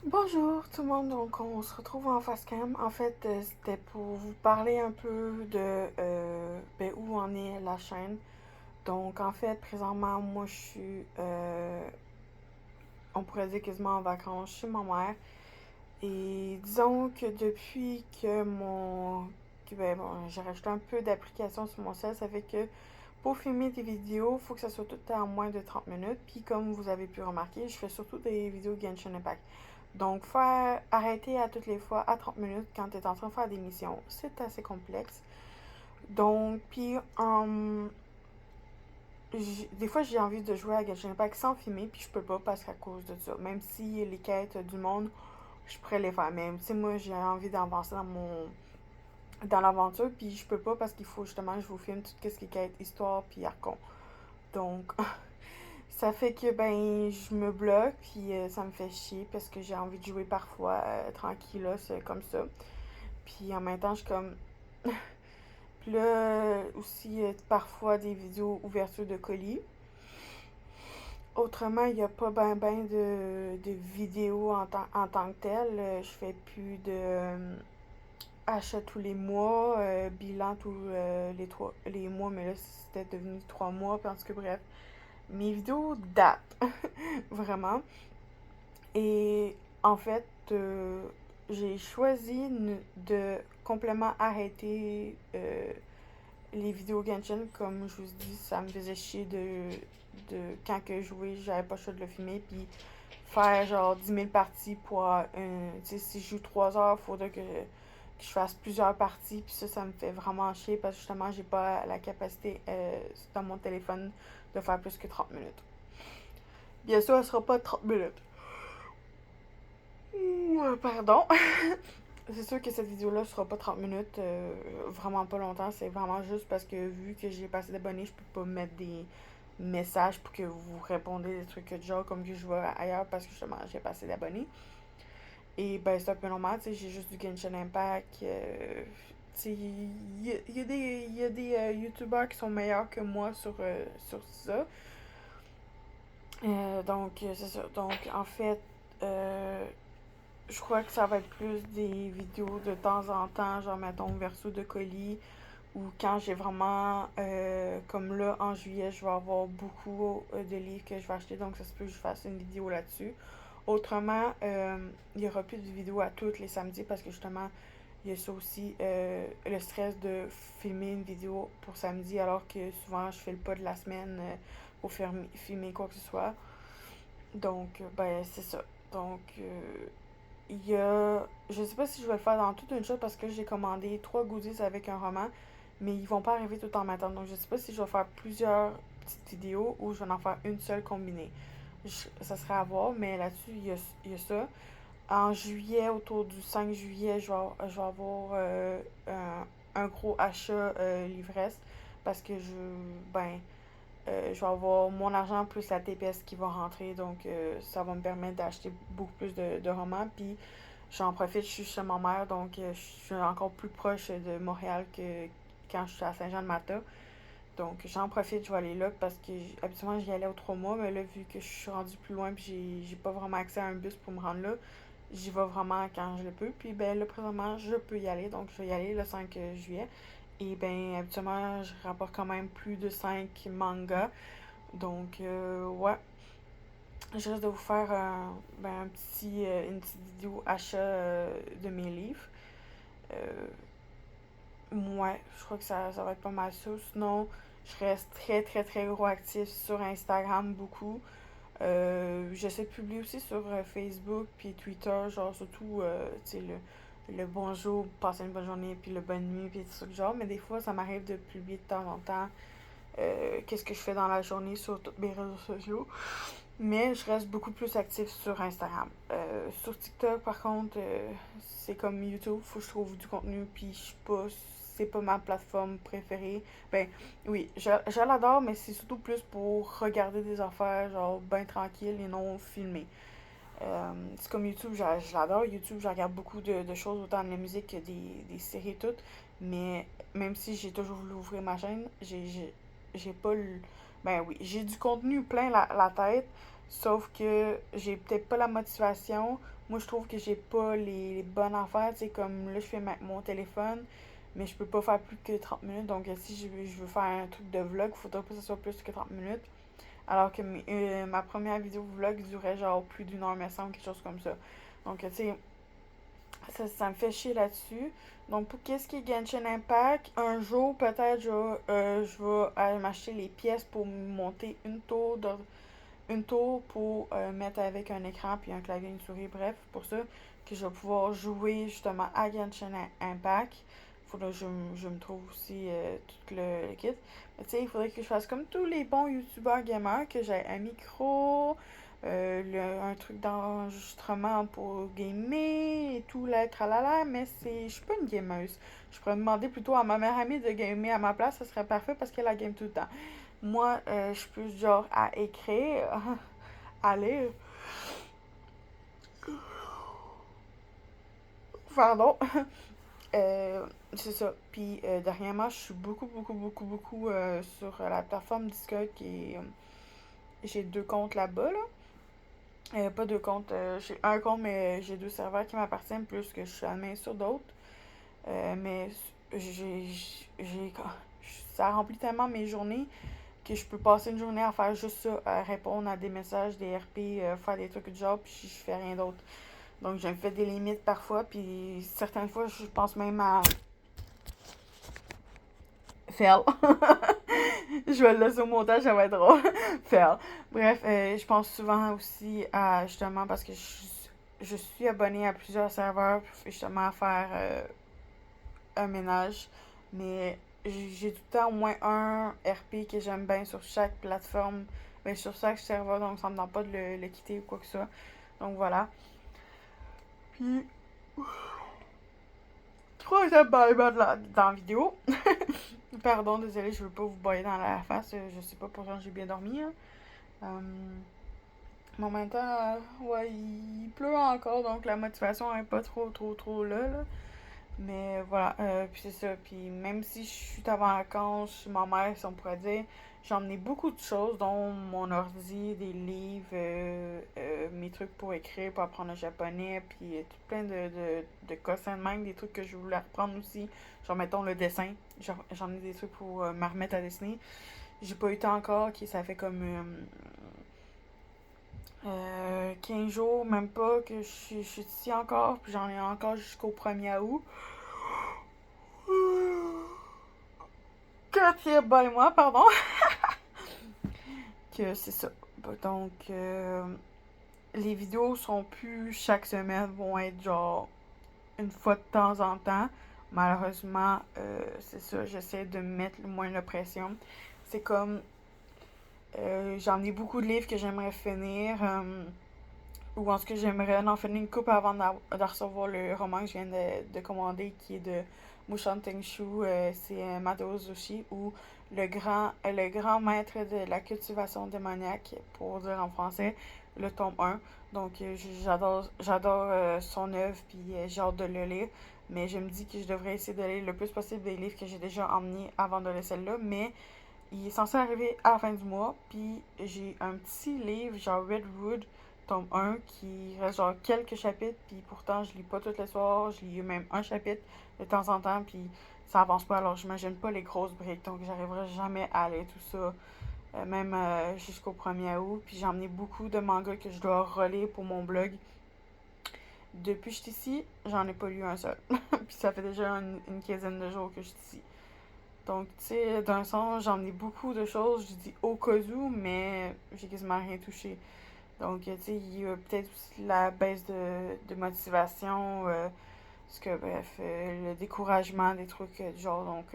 Bonjour tout le monde, donc on se retrouve en face cam. En fait, c'était pour vous parler un peu de où en est la chaîne. Donc en fait, présentement, moi je suis, on pourrait dire quasiment en vacances chez ma mère. Et disons que depuis que j'ai rajouté un peu d'applications sur mon sel, ça fait que pour filmer des vidéos, il faut que ça soit tout le temps en moins de 30 minutes. Puis comme vous avez pu remarquer, je fais surtout des vidéos Genshin Impact. Donc faire arrêter à toutes les fois à 30 minutes quand tu es en train de faire des missions, c'est assez complexe. Donc, puis des fois j'ai envie de jouer à Genshin Impact sans filmer, puis je peux pas parce qu'à cause de ça. Même si les quêtes du monde, je pourrais les faire. Mais tu sais, moi j'ai envie d'avancer dans l'aventure, puis je peux pas parce qu'il faut justement que je vous filme tout ce qui est quête, histoire, puis archon. Donc, ça fait que ben je me bloque, puis ça me fait chier parce que j'ai envie de jouer parfois tranquille, c'est comme ça. Puis en même temps, je suis comme. Puis là, aussi, parfois des vidéos ouverture de colis. Autrement, il n'y a pas de vidéos en tant que telles. Je fais plus de achats tous les mois, bilan tous les mois, mais là, c'était devenu 3 mois. Puis en tout cas, bref, mes vidéos datent vraiment. Et en fait, j'ai choisi de complètement arrêter les vidéos Genshin. Comme je vous dis, ça me faisait chier de quand que je jouais, j'avais pas le choix de le filmer. Puis faire genre 10 000 parties pour tu sais, si je joue 3 heures, il faudrait que je fasse plusieurs parties. Puis ça me fait vraiment chier parce que justement, j'ai pas la capacité dans mon téléphone de faire plus que 30 minutes. Bien sûr, elle sera pas 30 minutes. Pardon. C'est sûr que cette vidéo-là sera pas 30 minutes, vraiment pas longtemps. C'est vraiment juste parce que vu que j'ai pas assez d'abonnés, je peux pas mettre des messages pour que vous répondez des trucs de genre comme que je vois ailleurs parce que justement j'ai pas assez d'abonnés. Et ben c'est un peu normal, tu sais, j'ai juste du Genshin Impact. Tu sais, il y a des youtubeurs qui sont meilleurs que moi sur ça. Donc, c'est ça. Donc, en fait, euh, je crois que ça va être plus des vidéos de temps en temps, genre mettons verso de colis, ou quand j'ai vraiment, comme là en juillet, je vais avoir beaucoup de livres que je vais acheter, donc ça se peut que je fasse une vidéo là-dessus. Autrement, il n'y aura plus de vidéos à tous les samedis parce que justement, il y a ça aussi, le stress de filmer une vidéo pour samedi alors que souvent je fais le pas de la semaine pour filmer quoi que ce soit. Donc, ben, c'est ça. Donc, il y a. Je sais pas si je vais le faire dans toute une shot parce que j'ai commandé 3 goodies avec un roman, mais ils vont pas arriver tout en même temps. Donc, je sais pas si je vais faire plusieurs petites vidéos ou je vais en faire une seule combinée. Ça serait à voir, mais là-dessus, il y a ça. En juillet, autour du 5 juillet, je vais avoir un gros achat livresse parce que je vais avoir mon argent plus la TPS qui va rentrer, donc ça va me permettre d'acheter beaucoup plus de romans. Puis j'en profite, je suis chez ma mère, donc je suis encore plus proche de Montréal que quand je suis à Saint-Jean-de-Mata. Donc j'en profite, je vais aller là parce que habituellement j'y allais aux 3 mois, mais là vu que je suis rendue plus loin puis j'ai pas vraiment accès à un bus pour me rendre là, j'y vais vraiment quand je le peux. Puis ben là présentement je peux y aller, donc je vais y aller le 5 juillet. Et ben habituellement je rapporte quand même plus de 5 mangas. Donc ouais, je risque de vous faire une petite vidéo achat de mes livres. Euh, Ouais, je crois que ça va être pas mal ça. Sinon, je reste très, très, très gros actif sur Instagram, beaucoup. J'essaie de publier aussi sur Facebook puis Twitter, genre surtout, tu sais, le bonjour, passer une bonne journée, puis le bonne nuit, puis tout ça, genre. Mais des fois, ça m'arrive de publier de temps en temps qu'est-ce que je fais dans la journée sur tous mes réseaux sociaux. Mais je reste beaucoup plus actif sur Instagram. Sur TikTok, par contre, c'est comme YouTube, faut que je trouve du contenu, puis je suis pas, c'est pas ma plateforme préférée. Ben oui, je l'adore, mais c'est surtout plus pour regarder des affaires, genre ben tranquille et non filmé. C'est comme YouTube, je l'adore. YouTube, je regarde beaucoup de choses, autant de la musique que des séries et tout. Mais même si j'ai toujours voulu ouvrir ma chaîne, j'ai pas le. Ben oui, j'ai du contenu plein la tête, sauf que j'ai peut-être pas la motivation moi je trouve que j'ai pas les bonnes affaires, tu sais, comme là je fais mon téléphone, mais je peux pas faire plus que 30 minutes, donc si je veux faire un truc de vlog, il faudrait pas que ce soit plus que 30 minutes, alors que ma première vidéo vlog durait genre plus d'une heure, me semble, quelque chose comme ça. Donc, tu sais, ça me fait chier là-dessus. Donc, pour qu'est-ce qui est Genshin Impact, un jour, peut-être, je vais aller m'acheter les pièces pour monter une tour pour mettre avec un écran puis un clavier et une souris, bref, pour ça que je vais pouvoir jouer justement à Genshin Impact. Faudrait que je me trouve aussi tout le kit. Mais tu sais, il faudrait que je fasse comme tous les bons youtubeurs gamers, que j'ai un micro, un truc d'enregistrement pour gamer et tout, là, tralala, mais je suis pas une gameuse. Je pourrais demander plutôt à ma mère amie de gamer à ma place, ça serait parfait parce qu'elle a game tout le temps. Moi, je suis plus genre à écrire, à lire. Pardon. C'est ça. Puis, dernièrement, je suis beaucoup sur la plateforme Discord qui est. J'ai deux comptes là-bas, là. Pas deux comptes. J'ai un compte, mais j'ai deux serveurs qui m'appartiennent, plus que je suis admin sur d'autres. Mais j'ai. j'ai ça remplit tellement mes journées que je peux passer une journée à faire juste ça, à répondre à des messages, des RP, faire des trucs du genre, puis je fais rien d'autre. Donc, je me fais des limites parfois, puis certaines fois, je pense même à fail. Je vais le laisser au montage, ça va être drôle. Fail. Bref, je pense souvent aussi à, justement, parce que je suis abonnée à plusieurs serveurs, justement, à faire un ménage. Mais j'ai tout le temps au moins un RP que j'aime bien sur chaque plateforme, ben, sur chaque serveur, donc ça me tente pas de le quitter ou quoi que ce soit. Donc voilà. Puis, troisième bail dans la vidéo. Pardon, désolé, je veux pas vous bailler dans la face. Je sais pas, pourtant j'ai bien dormi. Hein. Mais en même temps, ouais, il pleut encore, donc la motivation est pas trop là. Mais voilà, puis c'est ça. Puis même si je suis en vacances chez ma mère, si on pourrait dire, j'ai emmené beaucoup de choses, dont mon ordi, des livres, mes trucs pour écrire, pour apprendre le japonais, puis tout plein de cossins de même, des trucs que je voulais reprendre aussi. Genre, mettons le dessin. J'en ai des trucs pour me remettre à dessiner. J'ai pas eu le temps encore, ça fait comme 15 jours, même pas, que je suis ici encore, puis j'en ai encore jusqu'au 1er août. Quatrième bail moi, pardon. Que c'est ça. Donc, les vidéos sont plus chaque semaine, vont être genre une fois de temps en temps. Malheureusement, c'est ça, j'essaie de mettre le moins de pression. C'est comme, j'en ai beaucoup de livres que j'aimerais finir, ou en ce que j'aimerais en finir une coupe avant de recevoir le roman que je viens de commander, qui est de Mushan Tengshu, c'est Mateo Zushi, ou le grand maître de la cultivation démoniaque, pour dire en français, le tome 1. Donc, j'adore son œuvre, puis j'ai hâte de le lire. Mais je me dis que je devrais essayer de lire le plus possible des livres que j'ai déjà emmenés avant de lire celle-là. Mais il est censé arriver à la fin du mois, puis j'ai un petit livre, genre Redwood, tome 1, qui reste genre quelques chapitres, puis pourtant je lis pas tous les soirs, je lis même un chapitre de temps en temps, puis ça avance pas, alors j'imagine pas les grosses briques, donc j'arriverai jamais à lire tout ça, même jusqu'au 1er août, puis j'ai emmené beaucoup de mangas que je dois relire pour mon blog. Depuis que je suis ici, j'en ai pas lu un seul, puis ça fait déjà une quinzaine de jours que je suis ici. Donc, tu sais, d'un sens, j'en ai beaucoup de choses, je dis au cas où, mais j'ai quasiment rien touché. Donc, tu sais, il y a peut-être aussi la baisse de motivation, parce que, bref, le découragement, des trucs du genre. Donc,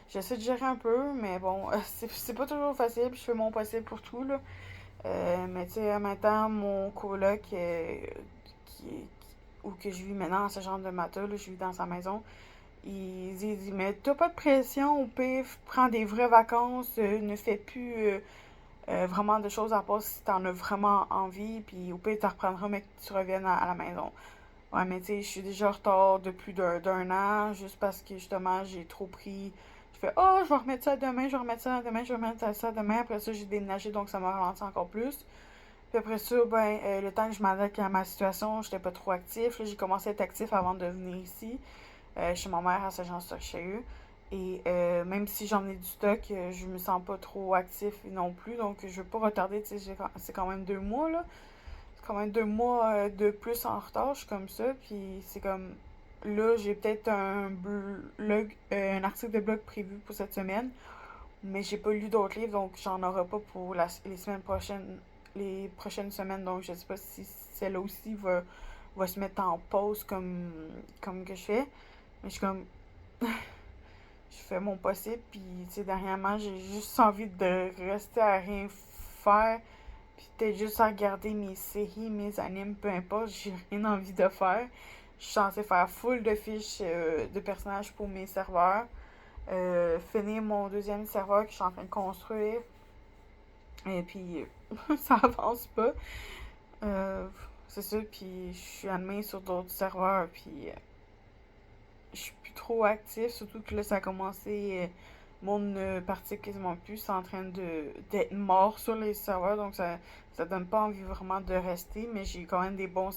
j'essaie de gérer un peu, mais bon, c'est pas toujours facile, puis je fais mon possible pour tout, là. Mais tu sais, en même temps, mon coloc, qui, où que je vis maintenant, ce genre de matin, là, je vis dans sa maison, il dit, mais t'as pas de pression, au pire, prends des vraies vacances, ne fais plus vraiment de choses à part si t'en as vraiment envie, puis au pire, tu reprendras, mais que tu reviennes à la maison. Ouais, mais tu sais, je suis déjà en retard de plus d'un an, juste parce que justement, j'ai trop pris. Je fais, oh, je vais remettre ça demain, je vais remettre ça demain, je vais remettre ça demain. Après ça, j'ai déménagé, donc ça m'a ralenti encore plus. Puis après ça, ben, le temps que je m'adapte à ma situation, j'étais pas trop actif. Là, j'ai commencé à être actif avant de venir ici, chez ma mère à Saint-Jean-sur-Richelieu. Et même si j'en ai du stock, je me sens pas trop actif non plus. Donc, je veux pas retarder. Tu sais, c'est quand même 2 mois, là. C'est quand même 2 mois de plus en retard. Je suis comme ça. Puis c'est comme. Là, j'ai peut-être un article de blog prévu pour cette semaine. Mais j'ai pas lu d'autres livres, donc j'en aurai pas pour les semaines prochaines, les prochaines semaines. Donc je sais pas si celle-là aussi va se mettre en pause comme que je fais. Mais je suis comme, je fais mon possible. Puis, tu sais, dernièrement, j'ai juste envie de rester à rien faire. Puis peut-être juste à regarder mes séries, mes animes, peu importe. J'ai rien envie de faire. Je suis censée faire full de fiches de personnages pour mes serveurs. Finir mon deuxième serveur que je suis en train de construire. Et puis, ça avance pas. Euh, c'est ça, puis je suis admis sur d'autres serveurs, puis je suis plus trop actif, surtout que là, ça a commencé. Mon ne participe quasiment plus, c'est en train d'être mort sur les serveurs, donc ça donne pas envie vraiment de rester, mais j'ai quand même des bons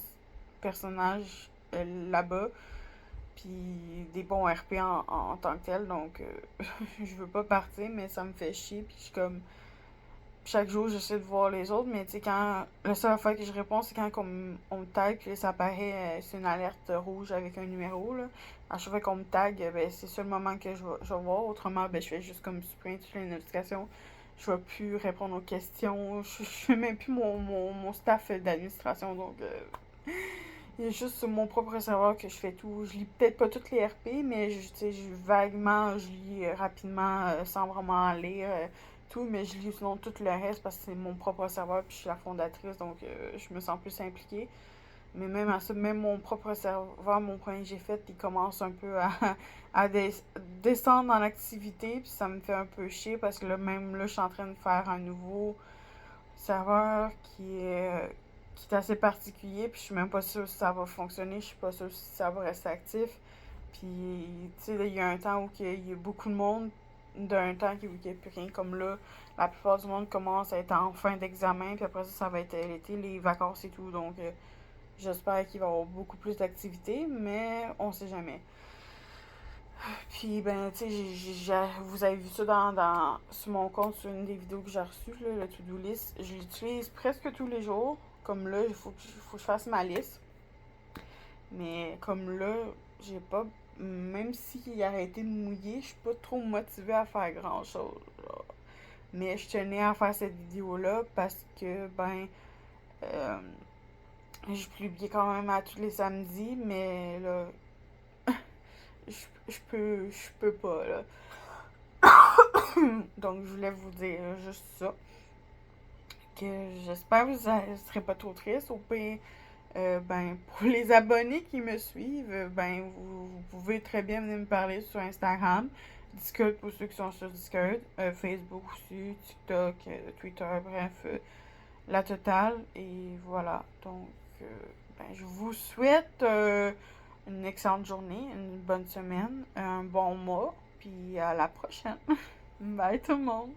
personnages là-bas, puis des bons RP en tant que tel, donc je veux pas partir, mais ça me fait chier, puis je suis comme chaque jour, j'essaie de voir les autres, mais tu sais, quand. La seule fois que je réponds, c'est quand on me tag, puis là, ça apparaît, c'est une alerte rouge avec un numéro, là. À chaque fois qu'on me tag, ben, c'est le seul moment que je vais voir. Autrement, ben, je fais juste comme supprimer toutes les notifications. Je vais plus répondre aux questions. Je fais même plus mon staff d'administration, donc. Il y a juste sur mon propre serveur que je fais tout. Je lis peut-être pas toutes les RP, mais vaguement, je lis rapidement sans vraiment lire tout, mais je lis sinon tout le reste parce que c'est mon propre serveur puis je suis la fondatrice, donc je me sens plus impliquée. Mais même à ça, même mon propre serveur, mon premier que j'ai fait, il commence un peu à descendre en activité, puis ça me fait un peu chier parce que là, même là, je suis en train de faire un nouveau serveur qui est assez particulier, puis je suis même pas sûre si ça va fonctionner, je suis pas sûre si ça va rester actif. Puis, tu sais, il y a un temps où il y a beaucoup de monde, d'un temps où il n'y a plus rien. Comme là, la plupart du monde commence à être en fin d'examen, puis après ça, ça va être l'été, les vacances et tout. Donc, j'espère qu'il va y avoir beaucoup plus d'activités, mais on sait jamais. Puis, ben, tu sais, vous avez vu ça sur mon compte, sur une des vidéos que j'ai reçues, là, le to-do list. Je l'utilise presque tous les jours. Comme là, il faut que je fasse ma liste. Mais comme là, j'ai pas. Même s'il a arrêté de mouiller, je suis pas trop motivée à faire grand chose. Là. Mais je tenais à faire cette vidéo-là parce que, ben, euh, je publie quand même à tous les samedis, mais là, je peux pas, là. Donc, je voulais vous dire juste ça. Que j'espère que vous ne serez pas trop triste. Au pire, ben, pour les abonnés qui me suivent, ben, vous pouvez très bien venir me parler sur Instagram, Discord pour ceux qui sont sur Discord, Facebook aussi, TikTok, Twitter, bref, la totale. Et voilà. Donc, ben, je vous souhaite une excellente journée, une bonne semaine, un bon mois, puis à la prochaine. Bye tout le monde!